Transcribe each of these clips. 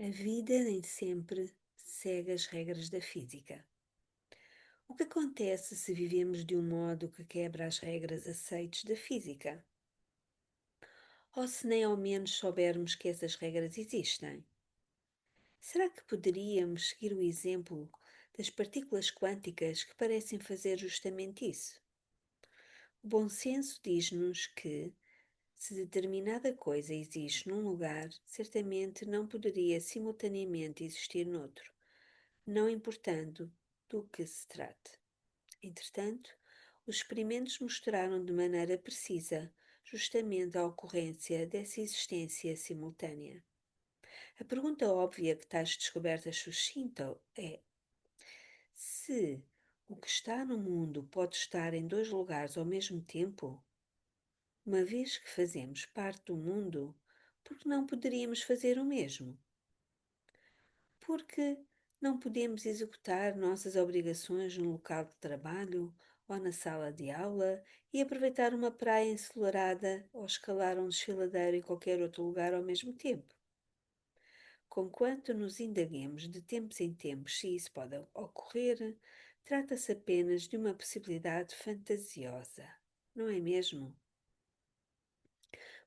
A vida nem sempre segue as regras da física. O que acontece se vivemos de um modo que quebra as regras aceites da física? Ou se nem ao menos soubermos que essas regras existem? Será que poderíamos seguir o exemplo das partículas quânticas que parecem fazer justamente isso? O bom senso diz-nos que, se determinada coisa existe num lugar, certamente não poderia simultaneamente existir noutro, não importando do que se trate. Entretanto, os experimentos mostraram de maneira precisa justamente a ocorrência dessa existência simultânea. A pergunta óbvia que tais descobertas suscitam é: se o que está no mundo pode estar em dois lugares ao mesmo tempo, uma vez que fazemos parte do mundo, por que não poderíamos fazer o mesmo? Porque não podemos executar nossas obrigações no local de trabalho ou na sala de aula e aproveitar uma praia ensolarada ou escalar um desfiladeiro em qualquer outro lugar ao mesmo tempo. Conquanto nos indaguemos de tempos em tempos se isso pode ocorrer, trata-se apenas de uma possibilidade fantasiosa, não é mesmo?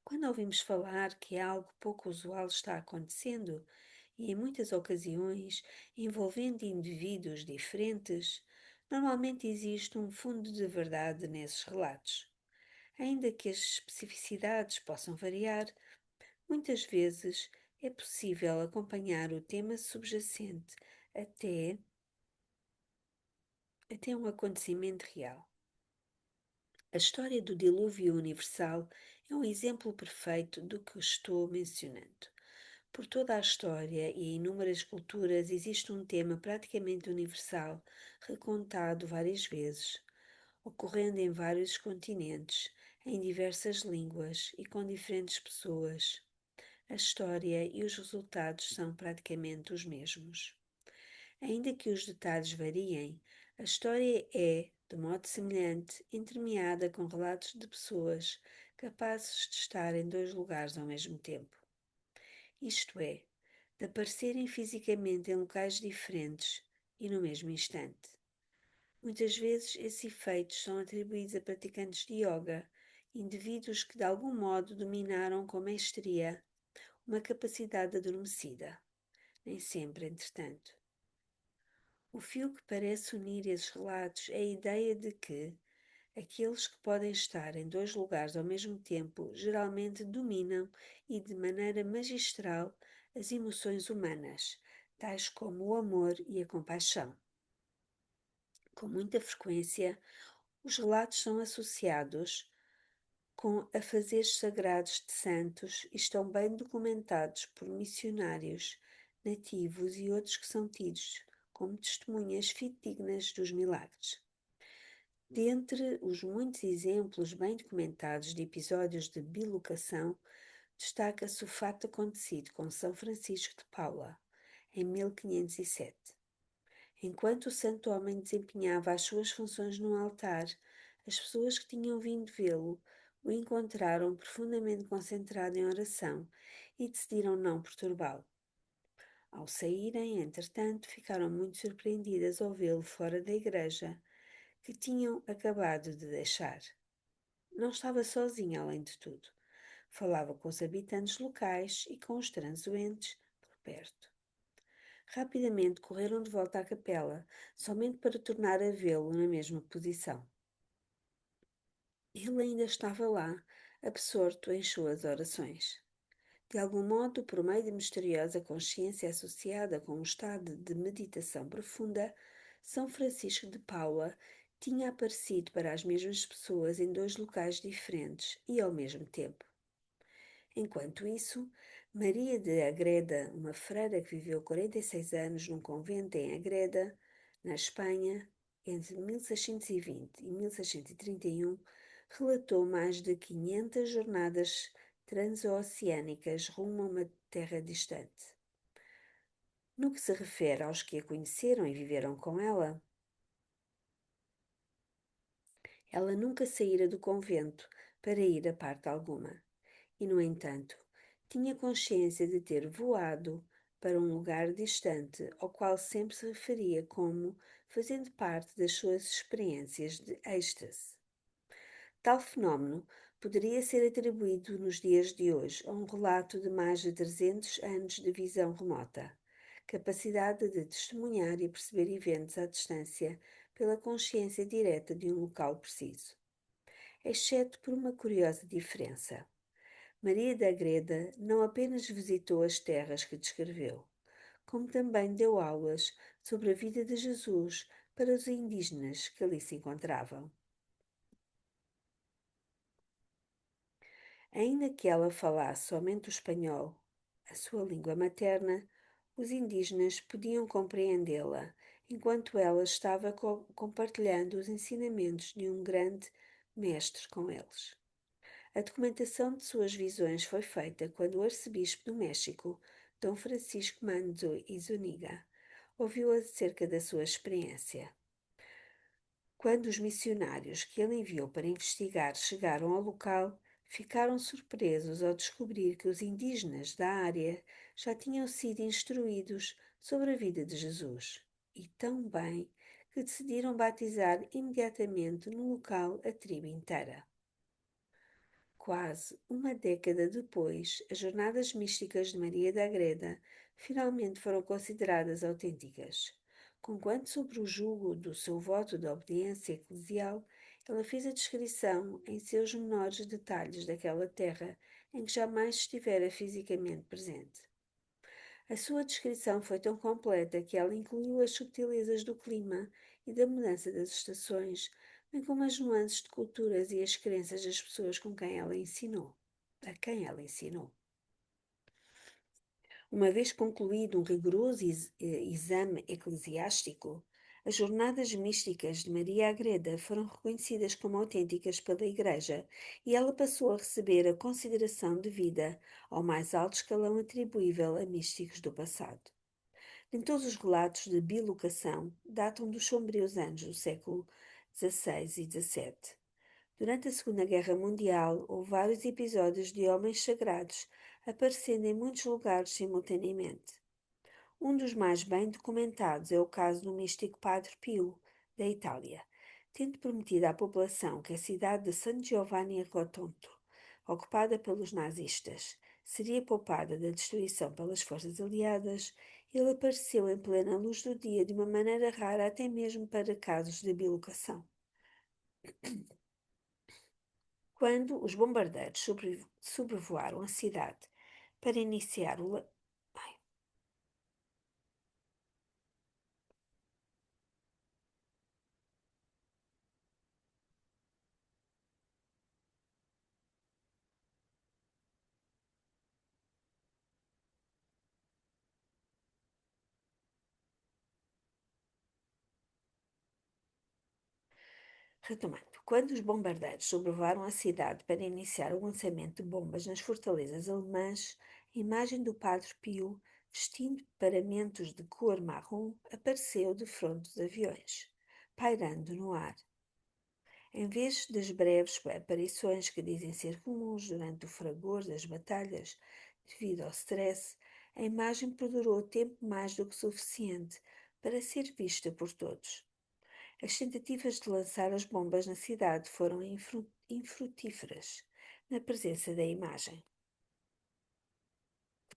Quando ouvimos falar que algo pouco usual está acontecendo, e em muitas ocasiões envolvendo indivíduos diferentes, normalmente existe um fundo de verdade nesses relatos. Ainda que as especificidades possam variar, muitas vezes é possível acompanhar o tema subjacente até, até um acontecimento real. A história do dilúvio universal é um exemplo perfeito do que estou mencionando. Por toda a história e em inúmeras culturas existe um tema praticamente universal, recontado várias vezes, ocorrendo em vários continentes, em diversas línguas e com diferentes pessoas. A história e os resultados são praticamente os mesmos. Ainda que os detalhes variem, a história é, de modo semelhante, entremeada com relatos de pessoas capazes de estar em dois lugares ao mesmo tempo. Isto é, de aparecerem fisicamente em locais diferentes e no mesmo instante. Muitas vezes esses efeitos são atribuídos a praticantes de yoga, indivíduos que de algum modo dominaram com mestria uma capacidade adormecida. Nem sempre, entretanto. O fio que parece unir esses relatos é a ideia de que aqueles que podem estar em dois lugares ao mesmo tempo geralmente dominam e de maneira magistral as emoções humanas, tais como o amor e a compaixão. Com muita frequência, os relatos são associados com afazeres sagrados de santos e estão bem documentados por missionários nativos e outros que são tidos como testemunhas fidedignas dos milagres. Dentre os muitos exemplos bem documentados de episódios de bilocação, destaca-se o fato acontecido com São Francisco de Paula, em 1507. Enquanto o santo homem desempenhava as suas funções no altar, as pessoas que tinham vindo vê-lo o encontraram profundamente concentrado em oração e decidiram não perturbá-lo. Ao saírem, entretanto, ficaram muito surpreendidas ao vê-lo fora da igreja, que tinham acabado de deixar. Não estava sozinho, além de tudo. Falava com os habitantes locais e com os transeuntes por perto. Rapidamente correram de volta à capela, somente para tornar a vê-lo na mesma posição. Ele ainda estava lá, absorto em suas orações. De algum modo, por meio de misteriosa consciência associada com um estado de meditação profunda, São Francisco de Paula tinha aparecido para as mesmas pessoas em dois locais diferentes e ao mesmo tempo. Enquanto isso, Maria de Agreda, uma freira que viveu 46 anos num convento em Agreda, na Espanha, entre 1620 e 1631, relatou mais de 500 jornadas transoceânicas rumo a uma terra distante. No que se refere aos que a conheceram e viveram com ela nunca saíra do convento para ir a parte alguma. E, no entanto, tinha consciência de ter voado para um lugar distante ao qual sempre se referia como fazendo parte das suas experiências de êxtase. Tal fenómeno poderia ser atribuído nos dias de hoje a um relato de mais de 300 anos de visão remota, capacidade de testemunhar e perceber eventos à distância pela consciência direta de um local preciso. Exceto por uma curiosa diferença. Maria da Agreda não apenas visitou as terras que descreveu, como também deu aulas sobre a vida de Jesus para os indígenas que ali se encontravam. Ainda que ela falasse somente o espanhol, a sua língua materna, os indígenas podiam compreendê-la, enquanto ela estava compartilhando os ensinamentos de um grande mestre com eles. A documentação de suas visões foi feita quando o arcebispo do México, Dom Francisco Manzo e Zúñiga, ouviu acerca da sua experiência. Quando os missionários que ele enviou para investigar chegaram ao local, ficaram surpresos ao descobrir que os indígenas da área já tinham sido instruídos sobre a vida de Jesus, e tão bem que decidiram batizar imediatamente no local a tribo inteira. Quase uma década depois, as jornadas místicas de Maria da Agreda finalmente foram consideradas autênticas. Conquanto sobre o julgo do seu voto de obediência eclesial, ela fez a descrição em seus menores detalhes daquela terra em que jamais estivera fisicamente presente. A sua descrição foi tão completa que ela incluiu as subtilezas do clima e da mudança das estações, bem como as nuances de culturas e as crenças das pessoas com quem ela ensinou, a quem ela ensinou. Uma vez concluído um rigoroso exame eclesiástico, as jornadas místicas de Maria Agreda foram reconhecidas como autênticas pela Igreja e ela passou a receber a consideração devida ao mais alto escalão atribuível a místicos do passado. Nem todos os relatos de bilocação datam dos sombrios anos do século XVI e XVII. Durante a Segunda Guerra Mundial, houve vários episódios de homens sagrados aparecendo em muitos lugares simultaneamente. Um dos mais bem documentados é o caso do místico Padre Pio, da Itália, tendo prometido à população que a cidade de San Giovanni Rotondo, ocupada pelos nazistas, seria poupada da destruição pelas forças aliadas. Ele apareceu em plena luz do dia de uma maneira rara até mesmo para casos de bilocação. Quando os bombardeiros sobrevoaram a cidade para iniciar o... Retomando, quando os bombardeiros sobrevoaram a cidade para iniciar o lançamento de bombas nas fortalezas alemãs, a imagem do Padre Pio, vestindo paramentos de cor marrom, apareceu de fronte dos aviões, pairando no ar. Em vez das breves aparições que dizem ser comuns durante o fragor das batalhas, devido ao stress, a imagem perdurou tempo mais do que suficiente para ser vista por todos. As tentativas de lançar as bombas na cidade foram infrutíferas, na presença da imagem.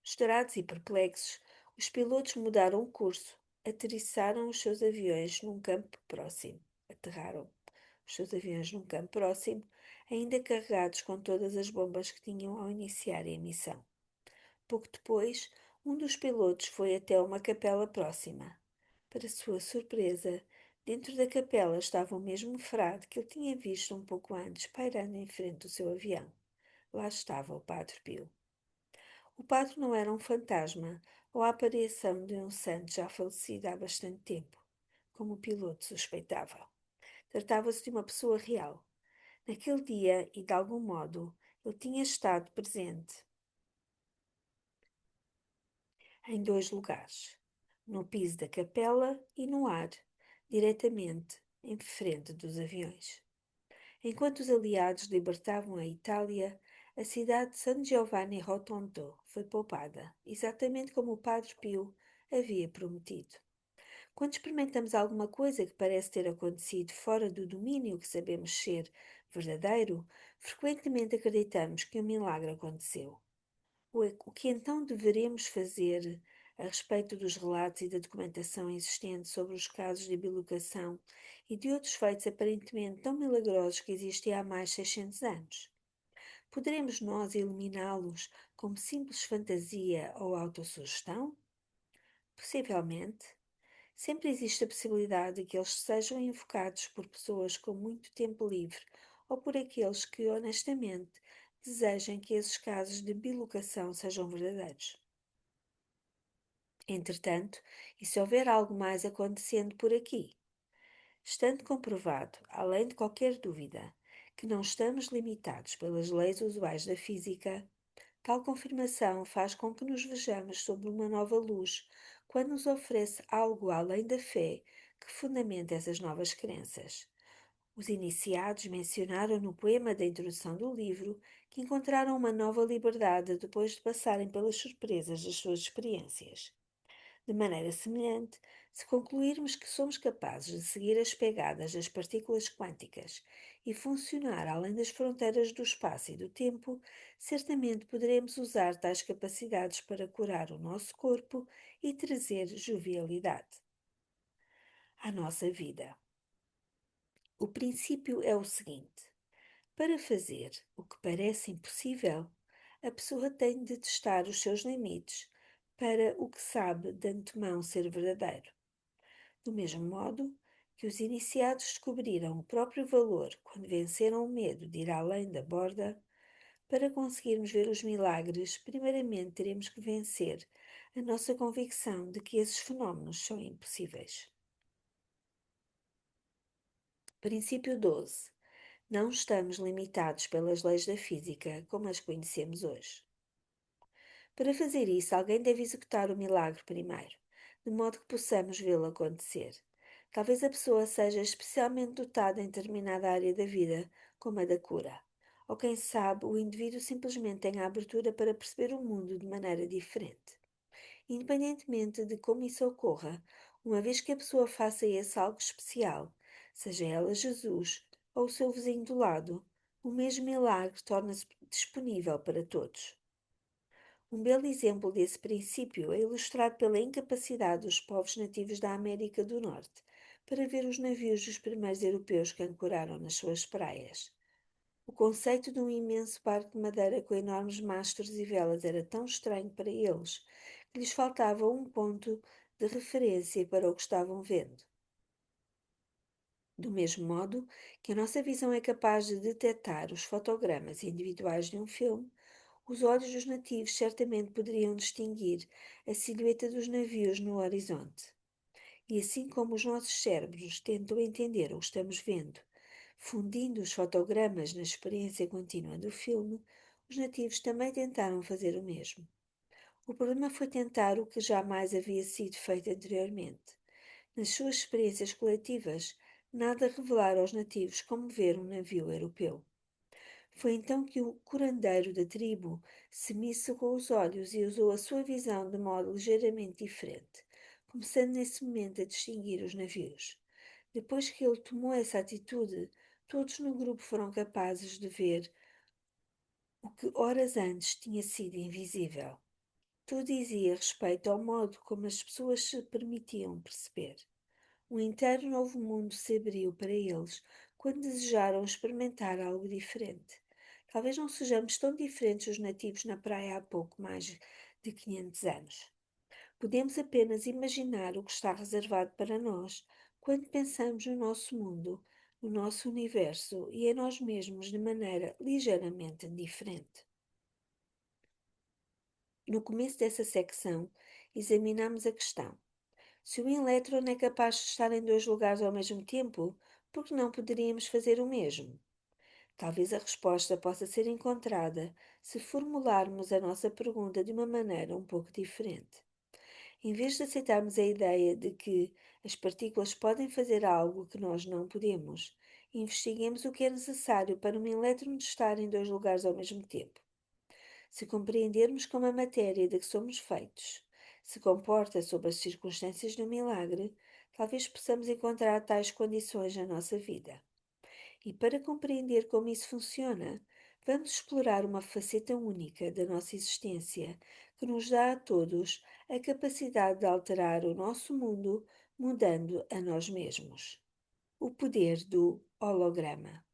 Estourados e perplexos, os pilotos mudaram o curso, aterraram os seus aviões num campo próximo, ainda carregados com todas as bombas que tinham ao iniciar a emissão. Pouco depois, um dos pilotos foi até uma capela próxima. Para sua surpresa, dentro da capela estava o mesmo frade que ele tinha visto um pouco antes pairando em frente do seu avião. Lá estava o Padre Pio. O padre não era um fantasma ou a aparição de um santo já falecido há bastante tempo, como o piloto suspeitava. Tratava-se de uma pessoa real. Naquele dia, e de algum modo, ele tinha estado presente em dois lugares, no piso da capela e no ar, diretamente em frente dos aviões. Enquanto os aliados libertavam a Itália, A cidade de San Giovanni Rotondo foi poupada, exatamente como o Padre Pio havia prometido. Quando experimentamos alguma coisa que parece ter acontecido fora do domínio que sabemos ser verdadeiro, frequentemente acreditamos que um milagre aconteceu. O que então deveremos fazer a respeito dos relatos e da documentação existente sobre os casos de bilocação e de outros feitos aparentemente tão milagrosos que existem há mais de 600 anos? Poderemos nós eliminá-los como simples fantasia ou autossugestão? Possivelmente. Sempre existe a possibilidade de que eles sejam invocados por pessoas com muito tempo livre ou por aqueles que, honestamente, desejem que esses casos de bilocação sejam verdadeiros. Entretanto, e se houver algo mais acontecendo por aqui? Estando comprovado, além de qualquer dúvida, que não estamos limitados pelas leis usuais da física, tal confirmação faz com que nos vejamos sob uma nova luz quando nos oferece algo além da fé que fundamenta essas novas crenças. Os iniciados mencionaram no poema da introdução do livro que encontraram uma nova liberdade depois de passarem pelas surpresas das suas experiências. De maneira semelhante, se concluirmos que somos capazes de seguir as pegadas das partículas quânticas e funcionar além das fronteiras do espaço e do tempo, certamente poderemos usar tais capacidades para curar o nosso corpo e trazer jovialidade à nossa vida. O princípio é o seguinte: para fazer o que parece impossível, a pessoa tem de testar os seus limites para o que sabe de antemão ser verdadeiro. Do mesmo modo que os iniciados descobriram o próprio valor quando venceram o medo de ir além da borda, para conseguirmos ver os milagres, primeiramente teremos que vencer a nossa convicção de que esses fenómenos são impossíveis. Princípio 12. Não estamos limitados pelas leis da física como as conhecemos hoje. Para fazer isso, alguém deve executar o milagre primeiro, de modo que possamos vê-lo acontecer. Talvez a pessoa seja especialmente dotada em determinada área da vida, como a da cura. Ou quem sabe, o indivíduo simplesmente tem a abertura para perceber o mundo de maneira diferente. Independentemente de como isso ocorra, uma vez que a pessoa faça esse algo especial, seja ela Jesus ou o seu vizinho do lado, o mesmo milagre torna-se disponível para todos. Um belo exemplo desse princípio é ilustrado pela incapacidade dos povos nativos da América do Norte para ver os navios dos primeiros europeus que ancoraram nas suas praias. O conceito de um imenso barco de madeira com enormes mastros e velas era tão estranho para eles que lhes faltava um ponto de referência para o que estavam vendo. Do mesmo modo que a nossa visão é capaz de detectar os fotogramas individuais de um filme, os olhos dos nativos certamente poderiam distinguir a silhueta dos navios no horizonte. E assim como os nossos cérebros tentam entender o que estamos vendo, fundindo os fotogramas na experiência contínua do filme, os nativos também tentaram fazer o mesmo. O problema foi tentar o que jamais havia sido feito anteriormente. Nas suas experiências coletivas, nada revelara aos nativos como ver um navio europeu. Foi então que o curandeiro da tribo semicerrou os olhos e usou a sua visão de modo ligeiramente diferente, começando nesse momento a distinguir os navios. Depois que ele tomou essa atitude, todos no grupo foram capazes de ver o que horas antes tinha sido invisível. Tudo dizia respeito ao modo como as pessoas se permitiam perceber. Um inteiro novo mundo se abriu para eles quando desejaram experimentar algo diferente. Talvez não sejamos tão diferentes dos nativos na praia há pouco mais de 500 anos. Podemos apenas imaginar o que está reservado para nós quando pensamos no nosso mundo, no nosso universo e em nós mesmos de maneira ligeiramente diferente. No começo dessa secção, examinamos a questão: se um elétron é capaz de estar em dois lugares ao mesmo tempo, por que não poderíamos fazer o mesmo? Talvez a resposta possa ser encontrada se formularmos a nossa pergunta de uma maneira um pouco diferente. Em vez de aceitarmos a ideia de que as partículas podem fazer algo que nós não podemos, investiguemos o que é necessário para um elétron estar em dois lugares ao mesmo tempo. Se compreendermos como a matéria de que somos feitos se comporta sob as circunstâncias do milagre, talvez possamos encontrar tais condições na nossa vida. E para compreender como isso funciona, vamos explorar uma faceta única da nossa existência que nos dá a todos a capacidade de alterar o nosso mundo, mudando a nós mesmos. O poder do holograma.